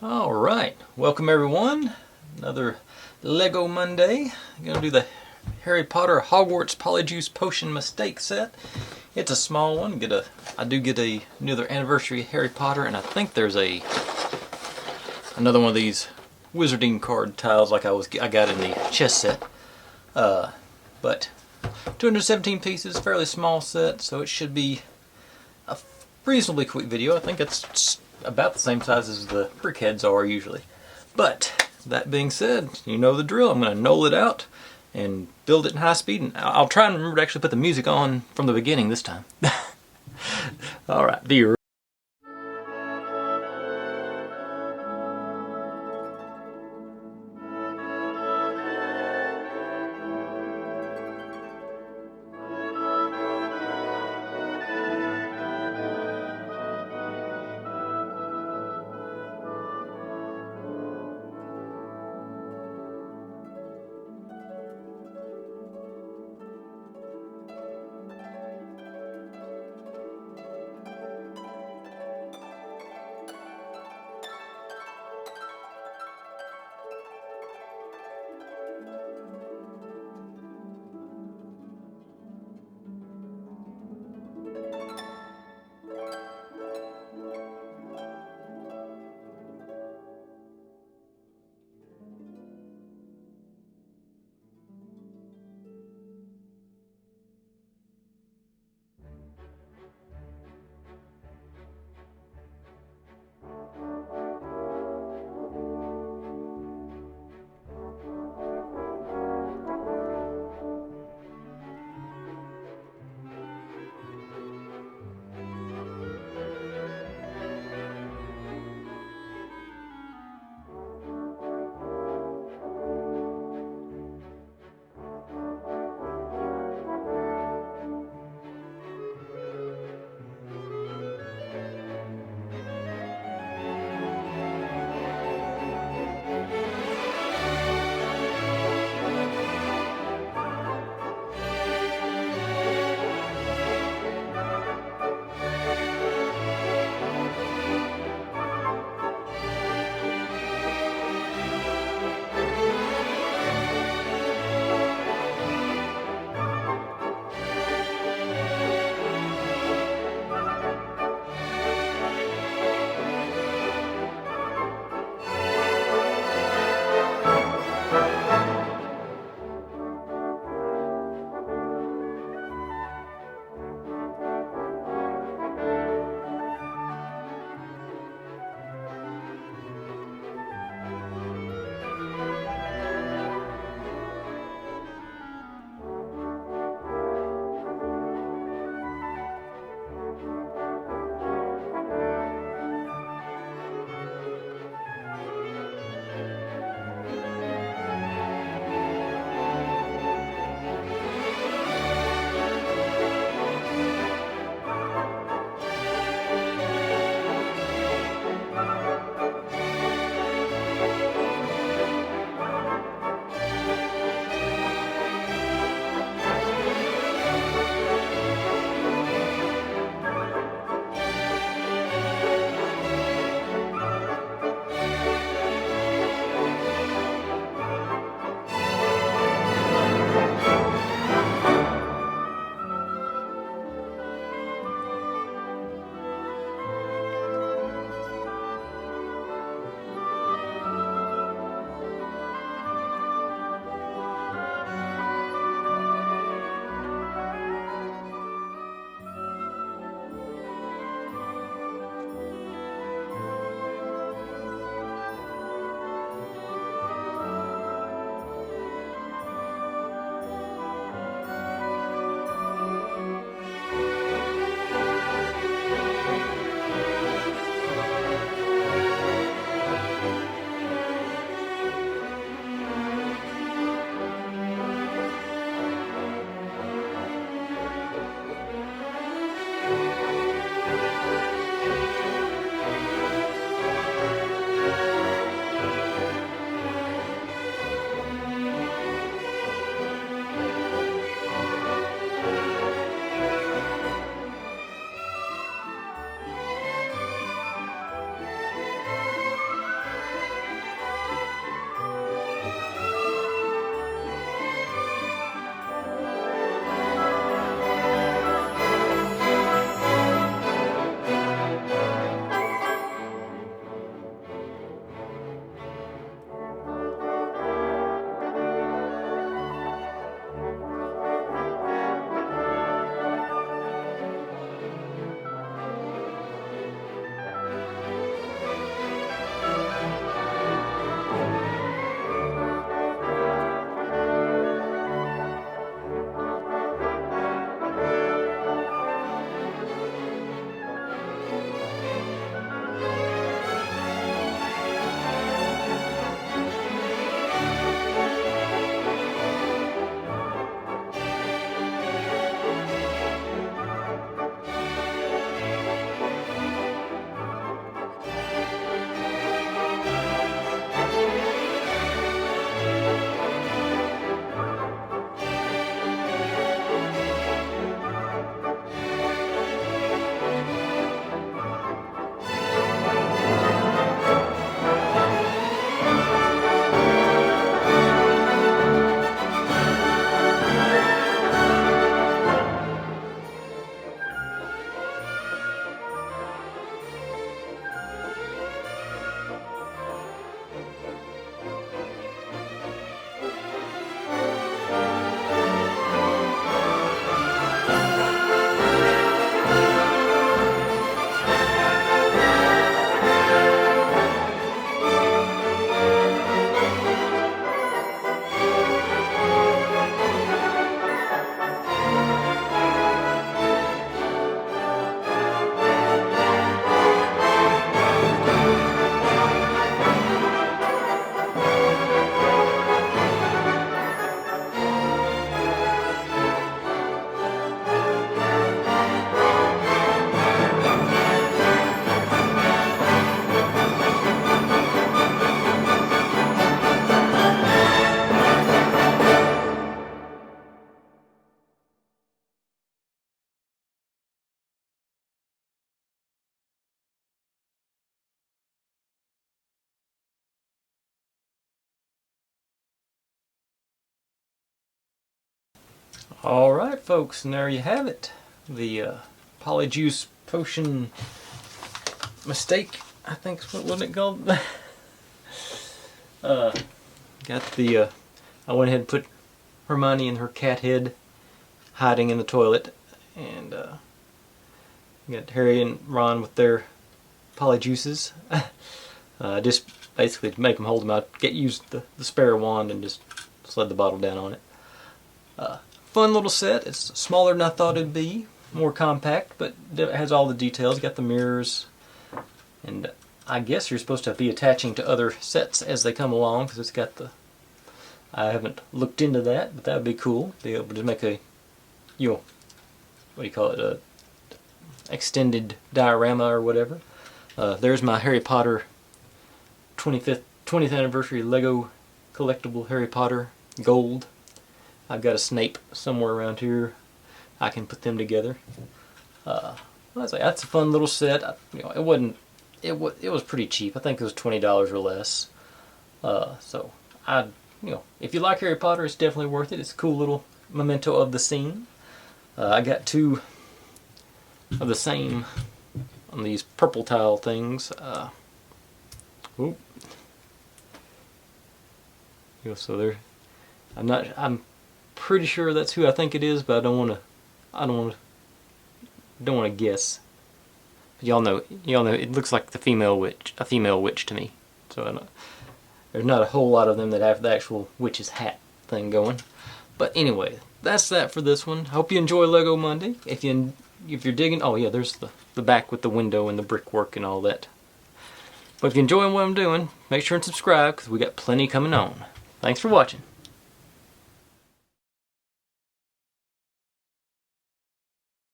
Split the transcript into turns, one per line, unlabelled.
Alright, welcome everyone. Another Lego Monday. I'm going to do the Harry Potter Hogwarts Polyjuice Potion Mistake set. It's a small one. I do get another anniversary of Harry Potter, and I think there's another one of these wizarding card tiles like I got in the chess set. But 217 pieces, fairly small set, so it should be a reasonably quick video. I think it's about the same size as the brickheads are usually. But that being said, you know the drill. I'm going to null it out and build it in high speed, and I'll try and remember to actually put the music on from the beginning this time. Alright, be right. Alright folks, and there you have it. The Polyjuice Potion Mistake, I think is what it called. Got the, I went ahead and put Hermione and her cat head hiding in the toilet, and got Harry and Ron with their Polyjuices. Just basically to make them hold them out, use the spare wand and just slid the bottle down on it. Fun little set. It's smaller than I thought it'd be, more compact, but it has all the details. Got the mirrors, and I guess you're supposed to be attaching to other sets as they come along, because it's got the, I haven't looked into that, but that would be cool. Be able to make a, what do you call it, a extended diorama or whatever. There's my Harry Potter 20th anniversary Lego collectible Harry Potter gold. I've got a Snape somewhere around here. I can put them together. That's a fun little set. It was pretty cheap. I think it was $20 or less. So if you like Harry Potter, it's definitely worth it. It's a cool little memento of the scene. I got two of the same on these purple tile things. So they're, I'm pretty sure that's who I think it is, but I don't want to guess. But y'all know it looks like a female witch to me. So there's not a whole lot of them that have the actual witch's hat thing going. But anyway, that's that for this one. Hope you enjoy Lego Monday. If you're digging, oh yeah, there's the back with the window and the brickwork and all that. But if you're enjoying what I'm doing, make sure and subscribe, because we got plenty coming on. Thanks for watching.